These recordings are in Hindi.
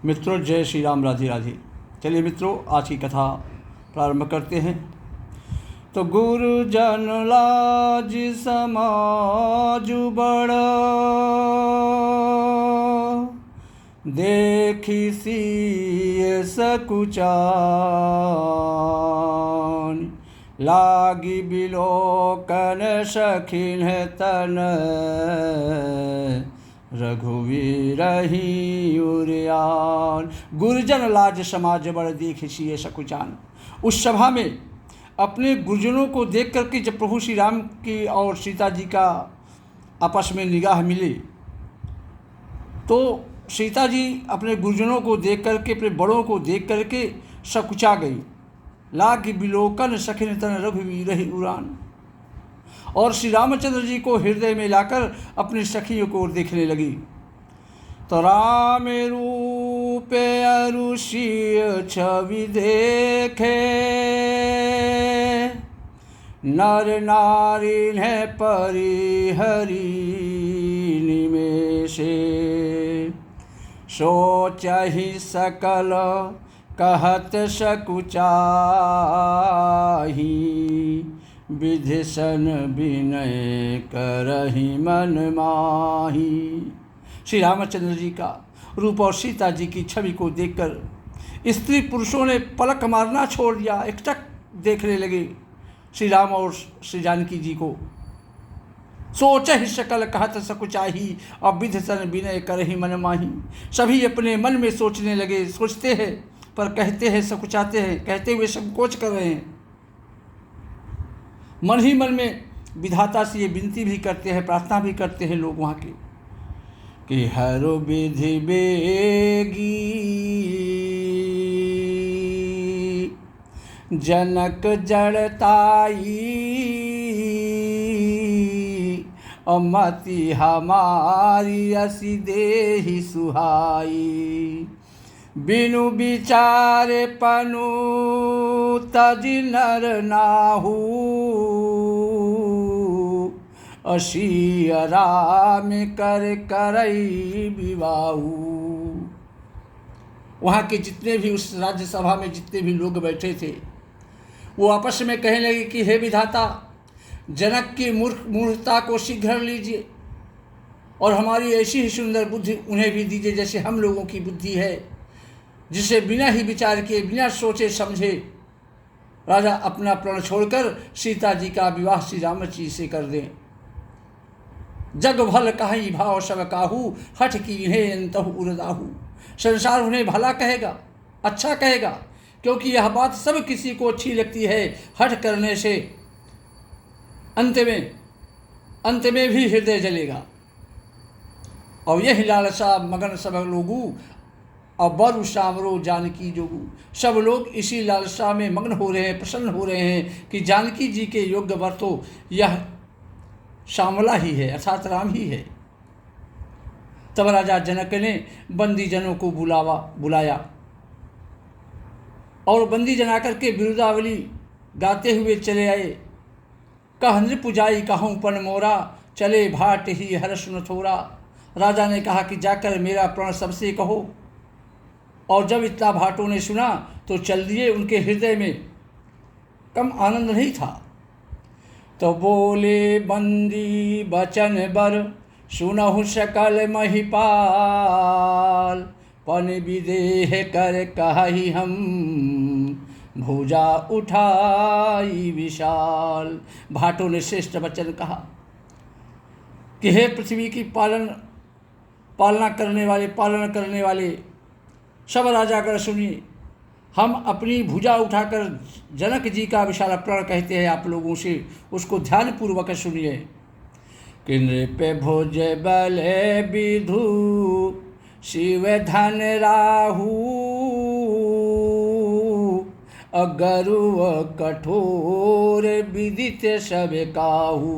मित्रों, जय श्री राम, राधे राधे। चलिए मित्रों, आज की कथा प्रारंभ करते हैं। तो गुरुजन लाज समाज बड़ा, देखी सिय सकुचान, लागी बिलोकन सखिन तन, रघुवीर ही उरियान। गुरुजन लाज समाज बड़, देख सिय सकुचान। उस सभा में अपने गुरुजनों को देख करके जब प्रभु श्री राम की और सीता जी का आपस में निगाह मिली, तो सीता जी अपने गुरुजनों को देख करके, अपने बड़ों को देख करके सकुचा गई। लाग बिलोकन सखिन तन, रघुवीर ही उड़ान। और श्री रामचंद्र जी को हृदय में लाकर अपनी सखियों को देखने लगी। तो राम रूप अरुषिय छवि देखे, नर नारी ने परिहरी निमेषे, सोचहि सकल कहत सकुचाही, विधिसन विनय करहि मन माही। श्री रामचंद्र जी का रूप और सीता जी की छवि को देखकर स्त्री पुरुषों ने पलक मारना छोड़ दिया, एकटक देखने लगे श्री राम और श्री जानकी जी को। सोचहि सकल कहत सकुचाही, और विधिसन विनय करहि मन माही। सभी अपने मन में सोचने लगे, सोचते हैं पर कहते हैं सकुचाते हैं, कहते हुए संकोच कर रहे हैं। मन ही मन में विधाता से ये विनती भी करते हैं, प्रार्थना भी करते हैं लोग वहाँ के, कि हर विधि बेगी जनक जड़ताई, अमति हमारी असी देहि सुहाई। बिनु विचारे पनु तज नर नाहू, असी राम कर करई विवाहू। वहाँ के जितने भी उस राज्यसभा में जितने भी लोग बैठे थे, वो आपस में कहने लगे कि हे विधाता, जनक की मूर्खता को शीघ्र लीजिए, और हमारी ऐसी ही सुंदर बुद्धि उन्हें भी दीजिए जैसे हम लोगों की बुद्धि है, जिसे बिना ही विचार किए, बिना सोचे समझे राजा अपना प्राण छोड़कर सीता जी का विवाह श्री राम जी से कर दें। जग भल कहीं भाव सब काहू, हठ की इन्हें अंतहु उरदाहू। संसार उन्हें भला कहेगा, अच्छा कहेगा, क्योंकि यह बात सब किसी को अच्छी लगती है। हठ करने से अंत में भी हृदय जलेगा। और यही लालसा मगन सब लोगू, और बर सामरो जानकी जोगू। सब लोग इसी लालसा में मग्न हो रहे हैं, प्रसन्न हो रहे हैं कि जानकी जी के योग्य वर तो यह श्यामला ही है, अर्थात राम ही है। तब राजा जनक ने बंदी जनों को बुलाया, और बंदी जन आकर के बिरुदावली गाते हुए चले आए। कह नृप जाई कहूँ पन मोरा, चले भाट ही हर्ष न थोरा। राजा ने कहा कि जाकर मेरा प्राण सबसे कहो। और जब इतना भाटों ने सुना तो चल दिए। उनके हृदय में कम आनंद नहीं था। तो बोले बंदी बचन बर, सुनहु सकल महिपाल। पन विदेह कर कहि हम, भुजा उठाई विशाल। भाटों ने श्रेष्ठ वचन कहा कि हे पृथ्वी की पालना करने वाले सब राजागण सुनिए, हम अपनी भुजा उठाकर जनक जी का विशाल प्रण कहते हैं आप लोगों से, उसको ध्यानपूर्वक सुनिए। कि नृप भुज बल विधु, शिव धन राहू। अगरुव कठोर विदित सब काहू।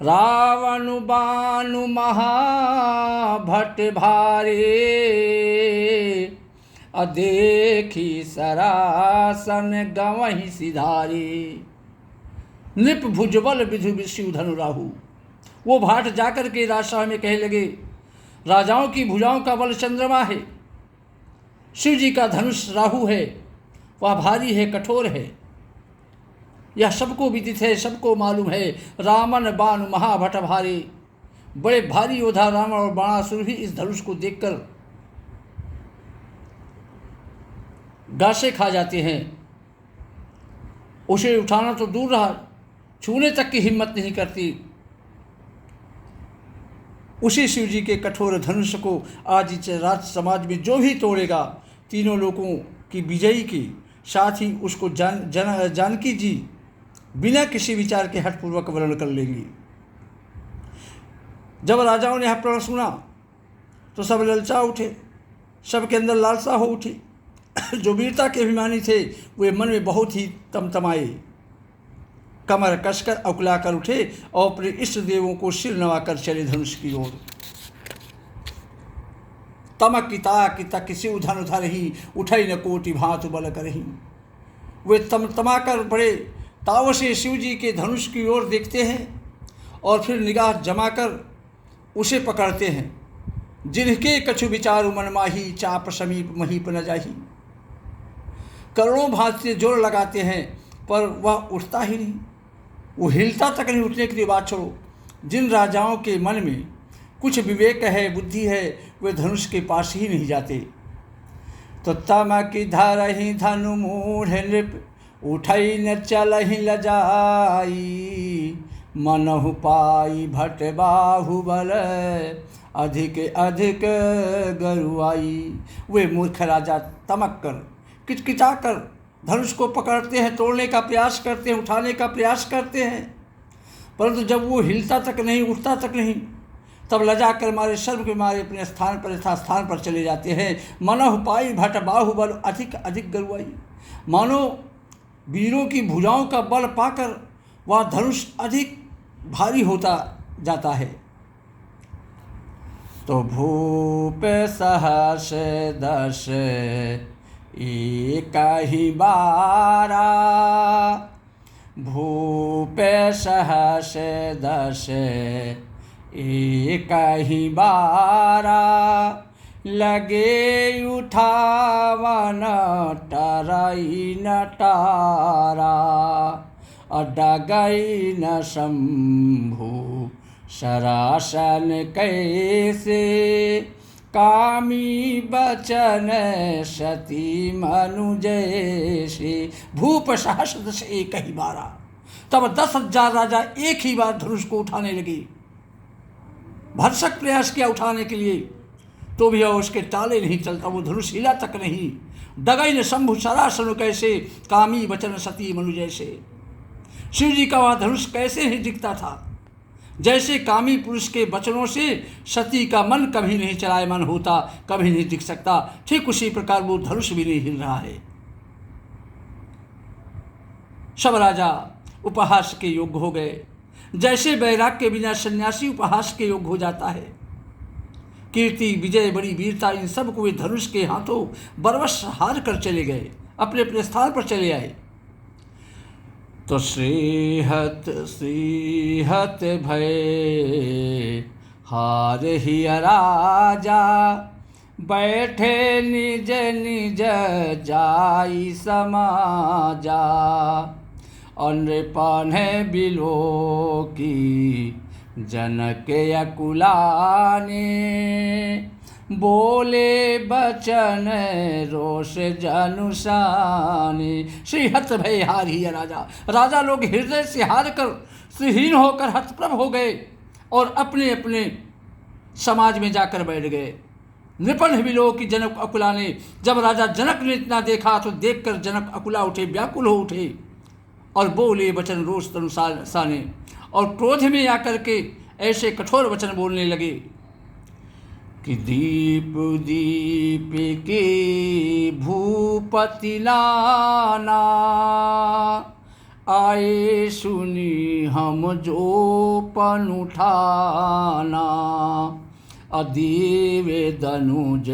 रावण बानु महाभट भारे, अदेखी सरासन गवहि सिधारे। नृप भुजबल विधु विष्णु धनु राहु। वो भाट जाकर के राजसभा में कहने लगे, राजाओं की भुजाओं का बल चंद्रमा है शिव जी का धनुष राहु है, वह भारी है, कठोर है। यह सबको विदित है, सबको मालूम है। रामन बाण महाभट भारी, बड़े भारी योद्धा रावण और बाणासुर भी इस धनुष को देखकर गासे खा जाते हैं। उसे उठाना तो दूर रहा, छूने तक की हिम्मत नहीं करती। उसी शिव जी के कठोर धनुष को आज इस राज समाज में जो भी तोड़ेगा, तीनों लोगों की विजयी की, साथ ही उसको जानकी जी बिना किसी विचार के हठपूर्वक वर्ण कर लेंगी। जब राजाओं ने यह प्रण सुना तो सब ललचा उठे, सबके अंदर लालसा हो उठी। जो वीरता के अभिमानी थे वे मन में बहुत ही तमतमाए, कमर कसकर अकुलाकर उठे और अपने इष्ट देवों को सिर नवाकर चले धनुष की ओर। तमक की तक किसी उधन उधर ही, उठई न कोटि भांत बल करही। वे तमतमाकर बड़े ताव से शिव जी के धनुष की ओर देखते हैं और फिर निगाह जमाकर उसे पकड़ते हैं। जिनके कछु विचारु मन माही, चाप समीप महीप न जाही। करोड़ों भांत से जोर लगाते हैं पर वह उठता ही नहीं, वो हिलता तक नहीं। उठने की बात छोड़ो, जिन राजाओं के मन में कुछ विवेक है, बुद्धि है, वे धनुष के पास ही नहीं जाते। तो तमक धरहि धनु मूढ़ नृप, उठई न चलहि लजाई। मनहु पाई भट बाहुबल, अधिक अधिक गरुआई। वे मूर्ख राजा तमक कर, किचकिचा कर धनुष को पकड़ते हैं, तोड़ने का प्रयास करते हैं, उठाने का प्रयास करते हैं, परंतु जब वो हिलता तक नहीं, उठता तक नहीं, तब लजा कर मारे, शर्म के मारे अपने स्थान पर यथास्थान पर चले जाते हैं। मनहु पाई भट बाहुबल, अधिक अधिक गरुआई। मानो वीरों की भुजाओं का बल पाकर वह धनुष अधिक भारी होता जाता है। तो भूप सहर्ष दर्श एक ही बारा, भूप सहर्ष दर्श एक ही बारा। लगे उठावन टरई न टारा, डगई न शंभु सरासन कैसे। कामी बचन सती मनु जैसे। भूप सहस्र दश एक ही बारा। तब 10,000 राजा एक ही बार धनुष को उठाने लगे। भरसक प्रयास किया उठाने के लिए, तो भी उसके टाले नहीं चलता, वो धनुष हिला तक नहीं। डगई न शंभु सरासन कैसे, कामी बचन सती मनु जैसे। शिव जी का वह धनुष कैसे ही दिखता था, जैसे कामी पुरुष के वचनों से सती का मन कभी नहीं चलायमान होता, कभी नहीं दिख सकता, ठीक उसी प्रकार वो धनुष भी नहीं हिल रहा है। सब राजा उपहास के योग्य हो गए, जैसे बैराग के बिना सन्यासी उपहास के योग्य हो जाता है। कीर्ति, विजय, बड़ी वीरता, इन सब को वे धनुष के हाथों बरवश हार कर चले गए, अपने अपने स्थान पर चले आए। तो श्रीहत श्रीहत भय हार ही राजा, बैठे निज निज जाई समाजा। नृपन बिलो की जनक अकुलाने, बोले बचन रोष जनुषाने। श्रीहत भय हार ही राजा। राजा लोग हृदय से हार कर, श्रीहीन होकर हतप्रभ हो गए और अपने अपने समाज में जाकर बैठ गए। नृपन बिलो की जनक अकुला ने, जब राजा जनक ने इतना देखा तो देखकर जनक अकुला उठे, व्याकुल हो उठे और बोले वचन रोष तनुषाने, और क्रोध में आकर के ऐसे कठोर वचन बोलने लगे कि दीप दीप के भूपति लाना, आए सुनी हम जो पन उठाना। अदेवे दनुज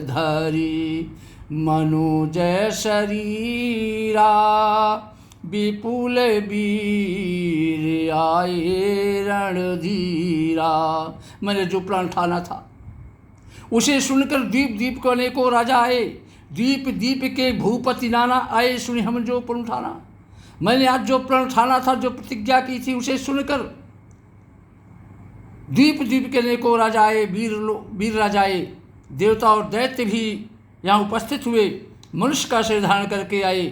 धरी मनुज शरीरा, विपुल वीर आए रणधीरा। मैंने जो प्रण ठाना था उसे सुनकर दीप दीप को अनेकों राजा आए, दीप दीप के भूपति नाना, आए सुनि हम जो प्रण ठाना। मैंने आज जो प्रण ठाना था, जो प्रतिज्ञा की थी, उसे सुनकर द्वीप द्वीप के अनेकों राजाए, वीर राजाए, देवता और दैत्य भी यहाँ उपस्थित हुए, मनुष्य का शरीर धारण करके आए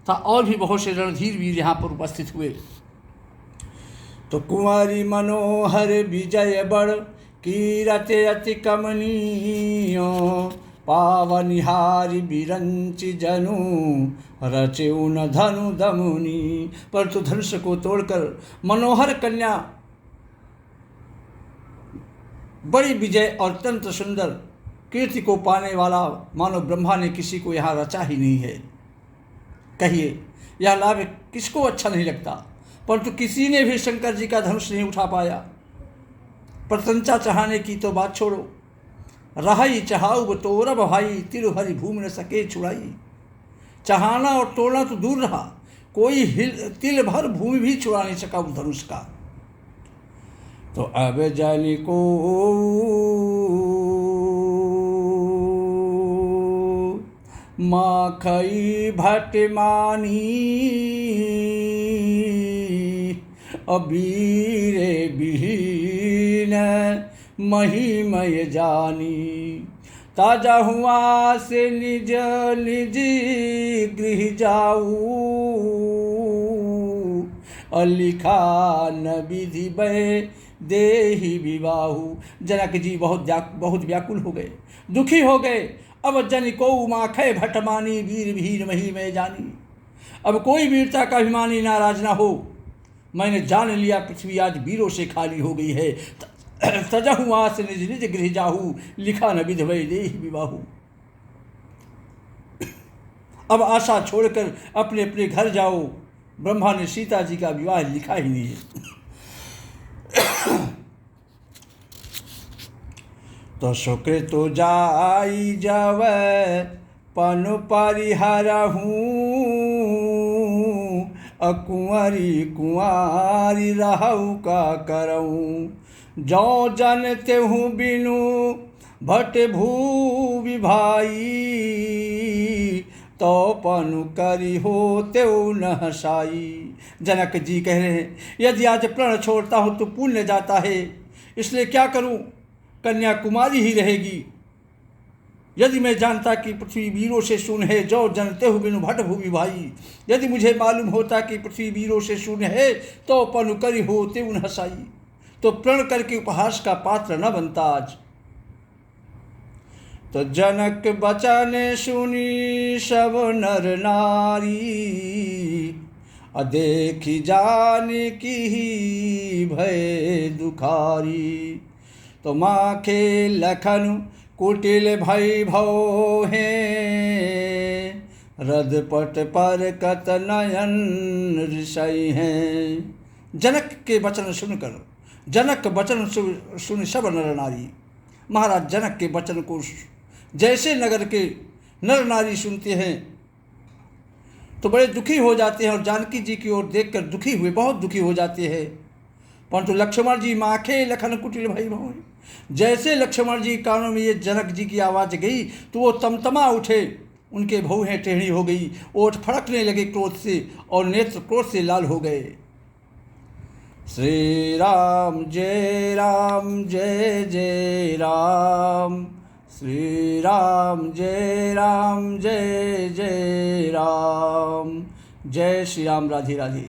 था, और भी बहुत से रणधीर वीर यहाँ पर उपस्थित हुए। तो कुंवारी मनोहर विजय बड़, कीरत अति कमनीयो, पावनिहारी बिरंच जनु, रचे उन धनु दमुनी। परंतु धनुष को तोड़कर मनोहर कन्या, बड़ी विजय और अत्यंत सुंदर कीर्ति को पाने वाला मानो ब्रह्मा ने किसी को यहाँ रचा ही नहीं है। कहिए यह लाभ किसको अच्छा नहीं लगता, परंतु किसी ने भी शंकर जी का धनुष नहीं उठा पाया। प्रशंसा चाहने की तो बात छोड़ो, रहाई चहाऊ तोरब भाई, तिरुहरि भूमि न सके छुड़ाई। चाहना और तोड़ना तो दूर रहा, कोई तिल भर भूमि भी छुड़ा नहीं सका उस धनुष का। तो अब जानी को माखई भट मानी, अबीरे बिहीन महिमय जानी। ताजा हुआ से निज निज गृह जाऊ, अलिखा न विधि बह देहि विवाहु। जनक जी बहुत व्याकुल हो गए, दुखी हो गए। अब जन को माखे भटमानी, वीर भीर मही में जानी। अब कोई वीरता का अभिमानी नाराज ना हो। मैंने जान लिया पृथ्वी आज वीरों से खाली हो गई है। तजहु आस निज निज गृह जाहू, लिखा न विधि बह देहि विवाहु। अब आशा छोड़कर अपने अपने घर जाओ। ब्रह्मा ने सीता जी का विवाह लिखा ही नहीं है। तो शुक्र तो जाई जव पनु परिहरहूँ, अकुंवरी कुंवारी रहू का करऊँ। जो जन तेहू बिनु भट भू विभाई, तो पनु करी हो तेऊ न हसाई। जनक जी कह रहे हैं, यदि आज प्रण छोड़ता हूँ तो पुण्य जाता है, इसलिए क्या करूँ, कन्या कुमारी ही रहेगी। यदि मैं जानता कि पृथ्वी वीरों से शून्य है, जो जनते हो बिनु भट भूमि भाई। यदि मुझे मालूम होता कि पृथ्वी वीरों से शून्य है, तो पनु करी हो तेऊ न हसाई, तो प्रण करके उपहास का पात्र न बनता आज। तो जनक बचन सुनी सब नर नारी, देखी जान की ही भय दुखारी। तो माखे लखन कुटिल भय भव हैं, रदपट पर कत नयन ऋषय हैं। जनक के वचन सुनकर, जनक वचन सुन सब नर नारी। महाराज जनक के वचन को जैसे नगर के नर नारी सुनते हैं तो बड़े दुखी हो जाते हैं, और जानकी जी की ओर देखकर दुखी हुए, बहुत दुखी हो जाते हैं। परंतु लक्ष्मण जी माखे लखन कुटिल भई भव, जैसे लक्ष्मण जी कानों में ये जनक जी की आवाज़ गई तो वो तमतमा उठे, उनके भौहें टेढ़ी हो गई, ओठ फड़कने लगे क्रोध से, और नेत्र क्रोध से लाल हो गए। श्री राम जय राम जय जय राम, श्री राम जय राम जय जय राम। जय श्री राम, राधे राधे।